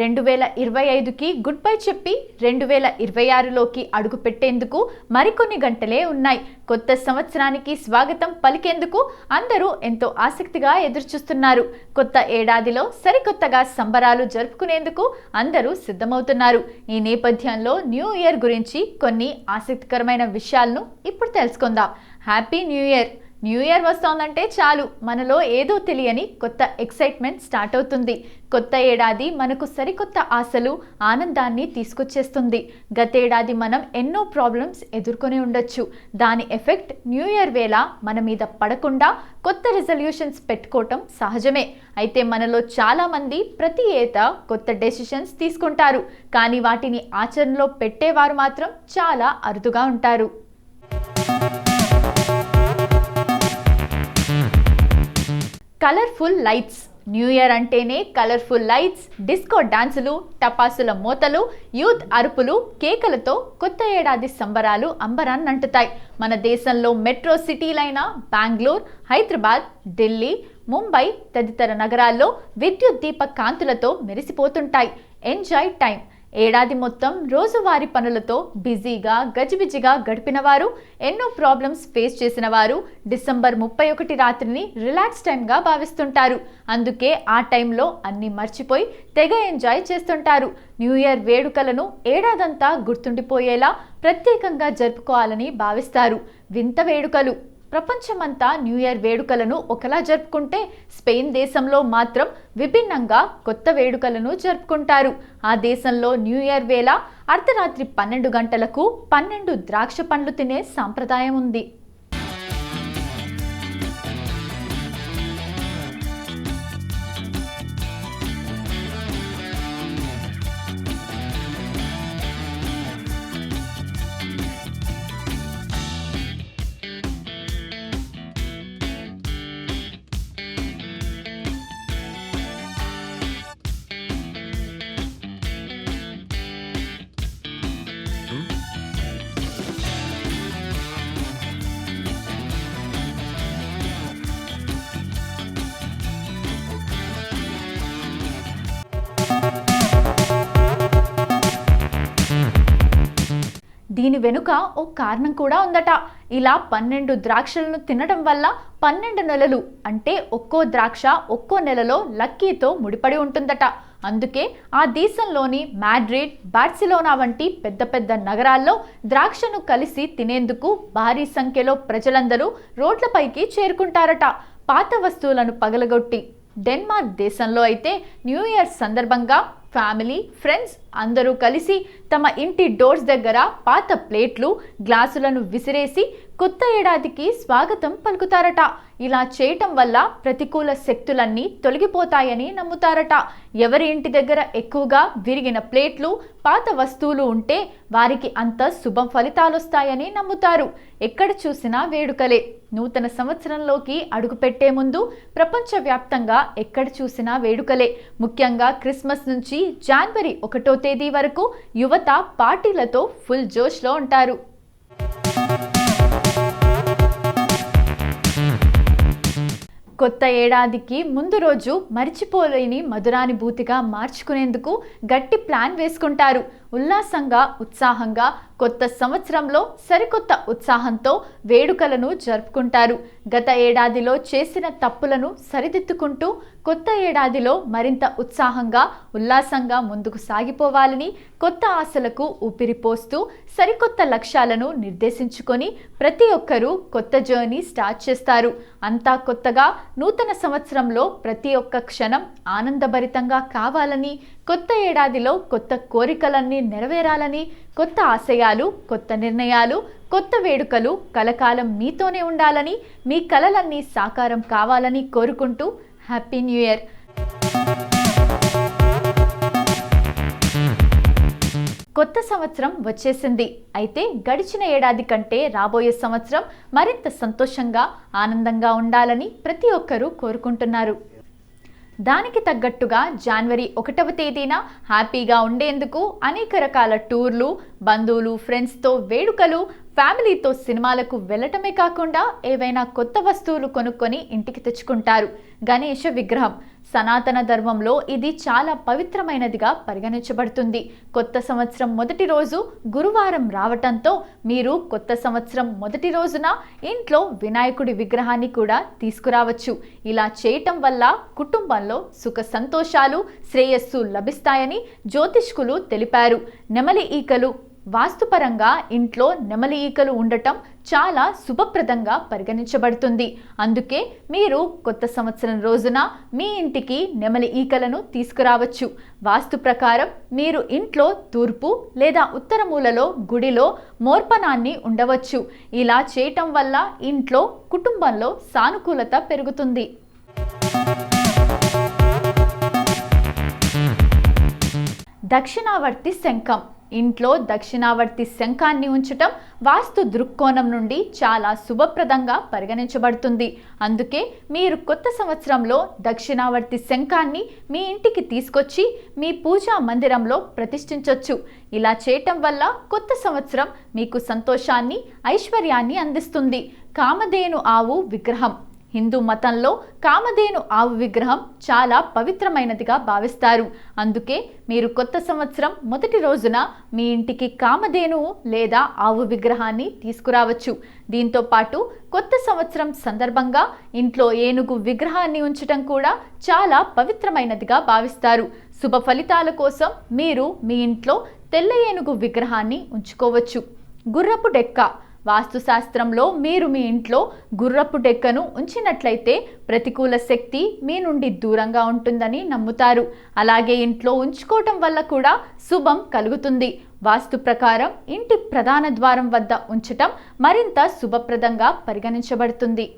2025కి good bye చెప్పి 2026లోకి అడుగు పెట్టేందుకు మరికొన్ని గంటలే ఉన్నాయి. కొత్త సంవత్సరానికి స్వాగతం పలికేందుకు అందరూ ఎంతో ఆసక్తిగా ఎదురుచూస్తున్నారు. కొత్త ఏడాదిలో సరికొత్తగా సంబరాలు జరుపుకునేందుకు అందరూ సిద్ధమవుతున్నారు. ఈ నేపథ్యంలో న్యూ ఇయర్ గురించి కొన్ని ఆసక్తికరమైన విషయాలను ఇప్పుడు తెలుసుకుందాం. Happy new year! New year వస్తోందంటే చాలు మనలో ఏదో తెలియని కొత్త ఎక్సైట్మెంట్ స్టార్ట్ అవుతుంది. కొత్త ఏడాది మనకు సరికొత్త ఆశలు, ఆనందాన్ని తీసుకొచ్చేస్తుంది. గతేడాది మనం ఎన్నో ప్రాబ్లమ్స్ ఎదుర్కొని ఉండొచ్చు. దాని ఎఫెక్ట్ న్యూ ఇయర్ వేళ మన మీద పడకుండా కొత్త రిజల్యూషన్స్ పెట్టుకోవటం సహజమే. అయితే మనలో చాలామంది ప్రతి ఏటా కొత్త డెసిషన్స్ తీసుకుంటారు, కానీ వాటిని ఆచరణలో పెట్టేవారు మాత్రం చాలా అరుదుగా ఉంటారు. Colourful lights. న్యూ ఇయర్ అంటేనే కలర్ఫుల్ లైట్స్, డిస్కో డాన్సులు, టపాసుల మోతలు, యూత్ అరుపులు, కేకలతో కొత్త ఏడాది సంబరాలు అంబరాన్నంటుతాయి. మన దేశంలో మెట్రో సిటీలైన బెంగళూరు, హైదరాబాద్, ఢిల్లీ, ముంబై తదితర నగరాల్లో విద్యుత్ దీప కాంతులతో మెరిసిపోతుంటాయి. Enjoy time. ఏడాది మొత్తం రోజువారీ పనులతో బిజీగా గజిబిజిగా గడిపిన వారు, ఎన్నో ప్రాబ్లమ్స్ ఫేస్ చేసిన వారు డిసెంబర్ 31 రాత్రిని రిలాక్స్ టైంగా భావిస్తుంటారు. అందుకే ఆ టైంలో అన్ని మర్చిపోయి తెగ ఎంజాయ్ చేస్తుంటారు. న్యూ ఇయర్ వేడుకలను ఏడాదంతా గుర్తుండిపోయేలా ప్రత్యేకంగా జరుపుకోవాలని భావిస్తారు. వింత వేడుకలు. ప్రపంచమంతా న్యూ ఇయర్ వేడుకలను ఒకలా జరుపుకుంటే స్పెయిన్ దేశంలో మాత్రం విభిన్నంగా కొత్త వేడుకలను జరుపుకుంటారు. ఆ దేశంలో న్యూ ఇయర్ వేళ అర్ధరాత్రి 12 గంటలకు 12 ద్రాక్ష పండ్లు తినే సాంప్రదాయం ఉంది. దీని వెనుక ఓ కారణం కూడా ఉందట. ఇలా 12 ద్రాక్షలను తినడం వల్ల 12 నెలలు అంటే ఒక్కో ద్రాక్ష ఒక్కో నెలలో లక్కీతో ముడిపడి ఉంటుందట. అందుకే ఆ దేశంలోని మాడ్రిడ్, బార్సిలోనా వంటి పెద్ద పెద్ద నగరాల్లో ద్రాక్షను కలిసి తినేందుకు భారీ సంఖ్యలో ప్రజలందరూ రోడ్లపైకి చేరుకుంటారట, పాత వస్తువులను పగలగొట్టి. డెన్మార్క్ దేశంలో అయితే న్యూ ఇయర్ సందర్భంగా ఫ్యామిలీ, ఫ్రెండ్స్ అందరూ కలిసి తమ ఇంటి డోర్స్ దగ్గర పాత ప్లేట్లు, గ్లాసులను విసిరేసి కొత్త ఏడాదికి స్వాగతం పలుకుతారట. ఇలా చేయటం వల్ల ప్రతికూల శక్తులన్నీ తొలగిపోతాయని నమ్ముతారట. ఎవరి ఇంటి దగ్గర ఎక్కువగా విరిగిన ప్లేట్లు, పాత వస్తువులు ఉంటే వారికి అంత శుభ ఫలితాలొస్తాయని నమ్ముతారు. ఎక్కడ చూసినా వేడుకలే. నూతన సంవత్సరంలోకి అడుగుపెట్టే ముందు ప్రపంచవ్యాప్తంగా ఎక్కడ చూసినా వేడుకలే. ముఖ్యంగా క్రిస్మస్ నుంచి జనవరి 1వ తేదీ వరకు యువత పార్టీలతో ఫుల్ జోష్లో ఉంటారు. కొత్త ఏడాదికి ముందు రోజు మరిచిపోలేని మధురానుభూతిగా మార్చుకునేందుకు గట్టి ప్లాన్ వేసుకుంటారు. ఉల్లాసంగా, ఉత్సాహంగా కొత్త సంవత్సరంలో సరికొత్త ఉత్సాహంతో వేడుకలను జరుపుకుంటారు. గత ఏడాదిలో చేసిన తప్పులను సరిదిద్దుకుంటూ కొత్త ఏడాదిలో మరింత ఉత్సాహంగా, ఉల్లాసంగా ముందుకు సాగిపోవాలని కొత్త ఆశలకు ఊపిరిపోస్తూ సరికొత్త లక్ష్యాలను నిర్దేశించుకొని ప్రతి ఒక్కరూ కొత్త జర్నీ స్టార్ట్ చేస్తారు. అంతా కొత్తగా నూతన సంవత్సరంలో ప్రతి ఒక్క క్షణం ఆనందభరితంగా కావాలని, కొత్త ఏడాదిలో కొత్త కోరికలన్నీ నెరవేరాలని, కొత్త ఆశయాలు, కొత్త నిర్ణయాలు, కొత్త వేడుకలు కలకాలం మీతోనే ఉండాలని, మీ కలలన్నీ సాకారం కావాలని కోరుకుంటూ హ్యాపీ న్యూ ఇయర్. కొత్త సంవత్సరం వచ్చేసింది. అయితే గడిచిన ఏడాది కంటే రాబోయే సంవత్సరం మరింత సంతోషంగా, ఆనందంగా ఉండాలని ప్రతి ఒక్కరూ కోరుకుంటున్నారు. దానికి తగ్గట్టుగా జనవరి 1వ తేదీన హ్యాపీగా ఉండేందుకు అనేక రకాల టూర్లు, బంధువులు, ఫ్రెండ్స్తో వేడుకలు, ఫ్యామిలీతో సినిమాలకు వెళ్ళటమే కాకుండా ఏవైనా కొత్త వస్తువులు కొనుక్కొని ఇంటికి తెచ్చుకుంటారు. గణేష విగ్రహం సనాతన ధర్మంలో ఇది చాలా పవిత్రమైనదిగా పరిగణించబడుతుంది. కొత్త సంవత్సరం మొదటి రోజు గురువారం రావటంతో మీరు కొత్త సంవత్సరం మొదటి రోజున ఇంట్లో వినాయకుడి విగ్రహాన్ని కూడా తీసుకురావచ్చు. ఇలా చేయటం వల్ల కుటుంబంలో సుఖ సంతోషాలు, శ్రేయస్సు లభిస్తాయని జ్యోతిష్కులు తెలిపారు. నెమలి ఈకలు వాస్తుపరంగా ఇంట్లో నెమలి ఈకలు ఉండటం చాలా శుభప్రదంగా పరిగణించబడుతుంది. అందుకే మీరు కొత్త సంవత్సరం రోజున మీ ఇంటికి నెమలి ఈకలను తీసుకురావచ్చు. వాస్తు ప్రకారం మీరు ఇంట్లో తూర్పు లేదా ఉత్తర మూలలో గుడిలో మోర్పణాన్ని ఉండవచ్చు. ఇలా చేయటం వల్ల ఇంట్లో కుటుంబంలో సానుకూలత పెరుగుతుంది. దక్షిణావర్తి శంఖం. ఇంట్లో దక్షిణావర్తి శంఖాన్ని ఉంచటం వాస్తు దృక్కోణం నుండి చాలా శుభప్రదంగా పరిగణించబడుతుంది. అందుకే మీరు కొత్త సంవత్సరంలో దక్షిణావర్తి శంఖాన్ని మీ ఇంటికి తీసుకొచ్చి మీ పూజా మందిరంలో ప్రతిష్ఠించవచ్చు. ఇలా చేయటం వల్ల కొత్త సంవత్సరం మీకు సంతోషాన్ని, ఐశ్వర్యాన్ని అందిస్తుంది. కామధేను ఆవు విగ్రహం. హిందూ మతంలో కామధేను ఆవు విగ్రహం చాలా పవిత్రమైనదిగా భావిస్తారు. అందుకే మీరు కొత్త సంవత్సరం మొదటి రోజున మీ ఇంటికి కామధేనువు లేదా ఆవు విగ్రహాన్ని తీసుకురావచ్చు. దీంతో పాటు కొత్త సంవత్సరం సందర్భంగా ఇంట్లో ఏనుగు విగ్రహాన్ని ఉంచడం కూడా చాలా పవిత్రమైనదిగా భావిస్తారు. శుభ ఫలితాల కోసం మీరు మీ ఇంట్లో తెల్ల ఏనుగు విగ్రహాన్ని ఉంచుకోవచ్చు. గుర్రపు డెక్క. వాస్తుశాస్త్రంలో మీరు మీ ఇంట్లో గుర్రపు డెక్కను ఉంచినట్లయితే ప్రతికూల శక్తి మీ నుండి దూరంగా ఉంటుందని నమ్ముతారు. అలాగే ఇంట్లో ఉంచుకోవటం వల్ల కూడా శుభం కలుగుతుంది. వాస్తు ప్రకారం ఇంటి ప్రధాన ద్వారం వద్ద ఉంచటం మరింత శుభప్రదంగా పరిగణించబడుతుంది.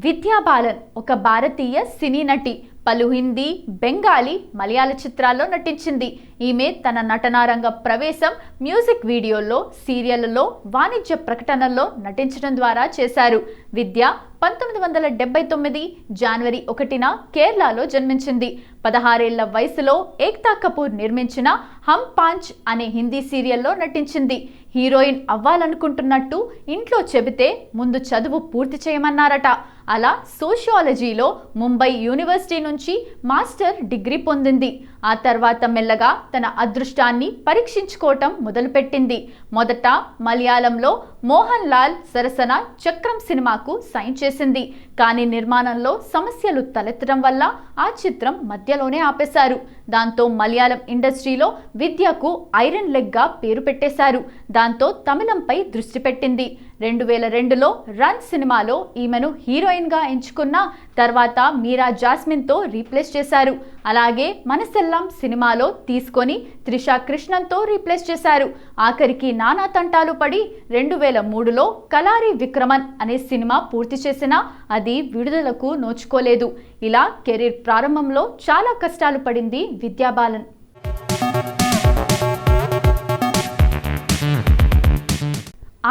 విద్యా బాలన్ ఒక భారతీయ సినీ నటి. పలు హిందీ, బెంగాలీ, మలయాళ చిత్రాల్లో నటించింది. ఈమె తన నటనారంగ ప్రవేశం మ్యూజిక్ వీడియోల్లో, సీరియళ్లలో, వాణిజ్య ప్రకటనల్లో నటించడం ద్వారా చేశారు. విద్య 1979 జనవరి 1న కేరళలో జన్మించింది. 16 ఏళ్ల వయసులో ఏక్తా కపూర్ నిర్మించిన హమ్ పాంచ్ అనే హిందీ సీరియల్లో నటించింది. హీరోయిన్ అవ్వాలనుకుంటున్నట్టు ఇంట్లో చెబితే ముందు చదువు పూర్తి చేయమన్నారట. అలా సోషియాలజీలో ముంబై యూనివర్సిటీ నుంచి మాస్టర్ డిగ్రీ పొందింది. ఆ తర్వాత మెల్లగా తన అదృష్టాన్ని పరీక్షించుకోవటం మొదలుపెట్టింది. మొదట మలయాళంలో మోహన్ లాల్ సరసన చక్రం సినిమాకు సైన్ చేసింది. కానీ నిర్మాణంలో సమస్యలు తలెత్తడం వల్ల ఆ చిత్రం మధ్యలోనే ఆపేశారు. దాంతో మలయాళం ఇండస్ట్రీలో విద్యకు ఐరన్ లెగ్గా పేరు పెట్టేశారు. దాంతో తమిళంపై దృష్టి పెట్టింది. 2002లో రన్ సినిమాలో ఈమెను హీరోయిన్గా ఎంచుకున్న తర్వాత మీరా జాస్మిన్తో రీప్లేస్ చేశారు. అలాగే మనసెల్లం సినిమాలో తీసుకొని త్రిషా కృష్ణన్తో రీప్లేస్ చేశారు. ఆఖరికి నానా తంటాలు పడి 2003లో కలారి విక్రమన్ అనే సినిమా పూర్తి చేసినా అది విడుదలకు నోచుకోలేదు. ఇలా కెరీర్ ప్రారంభంలో చాలా కష్టాలు పడింది విద్యా బాలన్.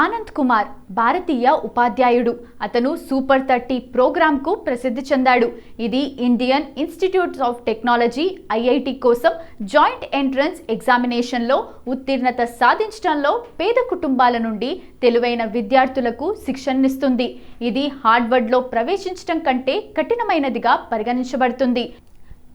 ఆనంద్ కుమార్ భారతీయ ఉపాధ్యాయుడు. అతను సూపర్ 30 ప్రోగ్రాంకు ప్రసిద్ధి చెందాడు. ఇది Indian institute of technology IIT కోసం జాయింట్ ఎంట్రన్స్ ఎగ్జామినేషన్లో ఉత్తీర్ణత సాధించడంలో పేద కుటుంబాల నుండి తెలివైన విద్యార్థులకు శిక్షణనిస్తుంది. ఇది హార్వర్డ్లో ప్రవేశించడం కంటే కఠినమైనదిగా పరిగణించబడుతుంది.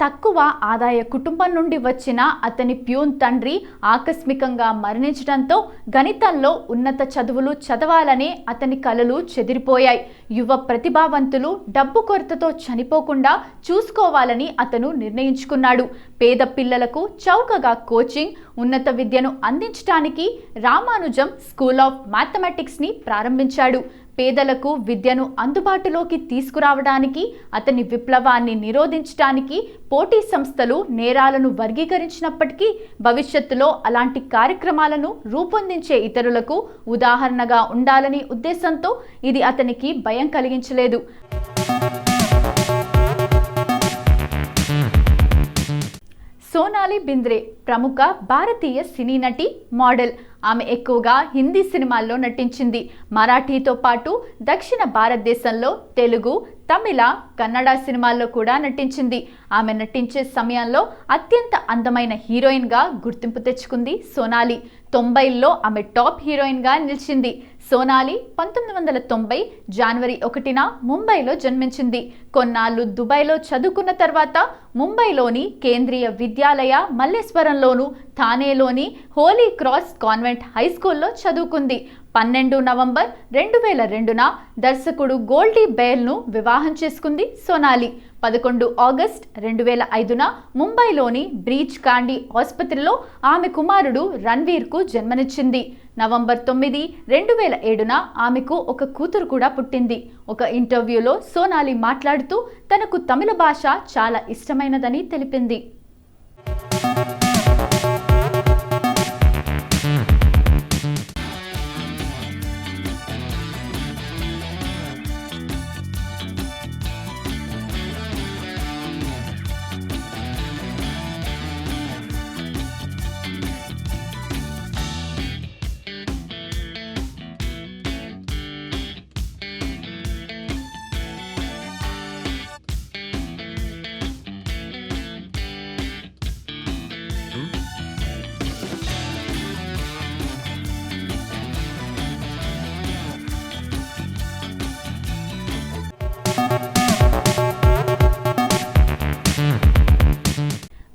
తక్కువ ఆదాయ కుటుంబం నుండి వచ్చిన అతని ప్యూన్ తండ్రి ఆకస్మికంగా మరణించడంతో గణితంలో ఉన్నత చదువులు చదవాలనే అతని కలలు చెదిరిపోయాయి. యువ ప్రతిభావంతులు డబ్బు కొరతతో చనిపోకుండా చూసుకోవాలని అతను నిర్ణయించుకున్నాడు. పేద పిల్లలకు చౌకగా కోచింగ్, ఉన్నత విద్యను అందించడానికి రామానుజం స్కూల్ ఆఫ్ మ్యాథమెటిక్స్ని ప్రారంభించాడు. పేదలకు విద్యను అందుబాటులోకి తీసుకురావడానికి, అతని విప్లవాన్ని నిరోధించడానికి పోటీ సంస్థలు నేరాలను వర్గీకరించినప్పటికీ భవిష్యత్తులో అలాంటి కార్యక్రమాలను రూపొందించే ఇతరులకు ఉదాహరణగా ఉండాలనే ఉద్దేశంతో ఇది అతనికి భయం కలిగించలేదు. సోనాలి బింద్రే ప్రముఖ భారతీయ సినీ నటి, మోడల్. ఆమె ఎక్కువగా హిందీ సినిమాల్లో నటించింది. మరాఠీతో పాటు దక్షిణ భారతదేశంలో తెలుగు, తమిళ, కన్నడ సినిమాల్లో కూడా నటించింది. ఆమె నటించే సమయంలో అత్యంత అందమైన హీరోయిన్గా గుర్తింపు తెచ్చుకుంది సోనాలి. 90ల్లో ఆమె టాప్ హీరోయిన్గా నిలిచింది. సోనాలి 1990 జనవరి 1న ముంబైలో జన్మించింది. కొన్నాళ్ళు దుబాయ్లో చదువుకున్న తర్వాత ముంబైలోని Kendriya Vidyalaya మల్లేశ్వరంలోను, థానేలోని Holi cross convent high స్కూల్లో చదువుకుంది. 12 నవంబర్ 2002న దర్శకుడు గోల్డీ బెయిల్ను వివాహం చేసుకుంది సోనాలి. 11 ఆగస్ట్ 2005న ముంబైలోని బ్రీచ్ కాండీ ఆసుపత్రిలో ఆమె కుమారుడు రణ్వీర్కు జన్మనిచ్చింది. నవంబర్ 9, 2007న ఆమెకు ఒక కూతురు కూడా పుట్టింది. ఒక ఇంటర్వ్యూలో సోనాలి మాట్లాడుతూ తనకు తమిళ భాష చాలా ఇష్టమైనదని తెలిపింది.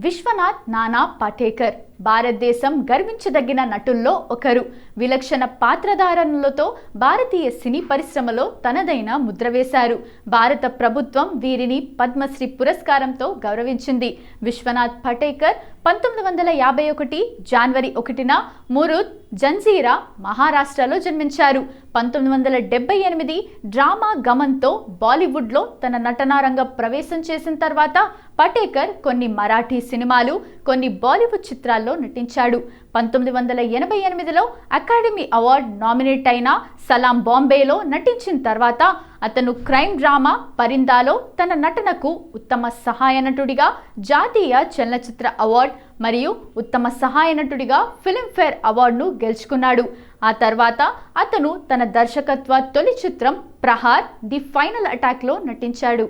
విశ్వనాథ్ నానా పాటేకర్ భారతదేశం గర్వించదగిన నటుల్లో ఒకరు. విలక్షణ పాత్రధారణలతో భారతీయ సినీ పరిశ్రమలో తనదైన ముద్ర వేశారు. భారత ప్రభుత్వం వీరిని పద్మశ్రీ పురస్కారంతో గౌరవించింది. విశ్వనాథ్ పాటేకర్ 1951 జనవరి 1న మురుద్, జంజీరా, మహారాష్ట్రలో జన్మించారు. 1978 డ్రామా గమన్తో బాలీవుడ్లో తన నటనారంగ ప్రవేశం చేసిన తర్వాత పాటేకర్ కొన్ని మరాఠీ సినిమాలు, కొన్ని బాలీవుడ్ చిత్రాల్లో నటించాడు. 1988లో అకాడమీ అవార్డు నామినేట్ అయిన సలాం బాంబేలో నటించిన తర్వాత అతను క్రైమ్ డ్రామా పరిందాలో తన నటనకు ఉత్తమ సహాయ నటుడిగా జాతీయ చలనచిత్ర అవార్డు మరియు ఉత్తమ సహాయ నటుడిగా ఫిల్మ్ఫేర్ అవార్డును గెలుచుకున్నాడు. ఆ తర్వాత అతను తన దర్శకత్వ తొలి చిత్రం ప్రహార్ ది ఫైనల్ అటాక్లో నటించాడు.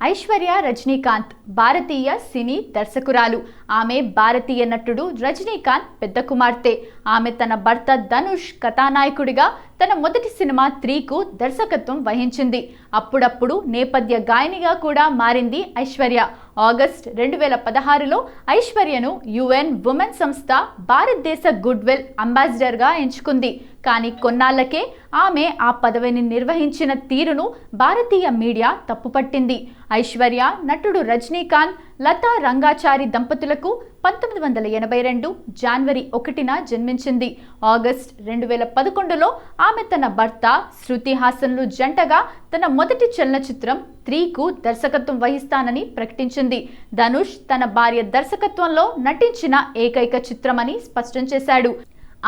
ఐశ్వర్య రజనీకాంత్ భారతీయ సినీ దర్శకురాలు. ఆమె భారతీయ నటుడు రజనీకాంత్ పెద్ద కుమార్తె. ఆమె తన భర్త ధనుష్ కథానాయకుడిగా తన మొదటి సినిమా 3కు దర్శకత్వం వహించింది. అప్పుడప్పుడు నేపథ్య గాయనిగా కూడా మారింది ఐశ్వర్య. ఆగస్ట్ 2016లో ఐశ్వర్యను UN ఉమెన్ సంస్థ భారతదేశ గుడ్విల్ అంబాసిడర్గా ఎంచుకుంది. కానీ కొన్నాళ్లకే ఆమె ఆ పదవిని నిర్వహించిన తీరును భారతీయ మీడియా తప్పుపట్టింది. ఐశ్వర్య నటుడు రజనీకాంత్, లతా రంగాచారి దంపతులకు 1982 జనవరి 1న జన్మించింది. ఆగస్ట్ 2011లో ఆమె తన భర్త శృతి హాసన్లు జంటగా తన మొదటి చలనచిత్రం 3కు దర్శకత్వం వహిస్తానని ప్రకటించింది. ధనుష్ తన భార్య దర్శకత్వంలో నటించిన ఏకైక చిత్రమని స్పష్టం చేశాడు.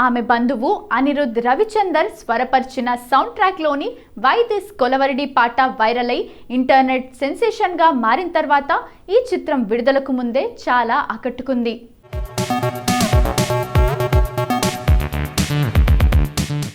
ఆమె బంధువు అనిరుద్ రవిచందర్ స్వరపరిచిన సౌండ్ ట్రాక్లోని వై దిస్ కొలవరిడి పాట వైరల్ అయి ఇంటర్నెట్ సెన్సేషన్గా మారిన తర్వాత ఈ చిత్రం విడుదలకు ముందే చాలా ఆకట్టుకుంది.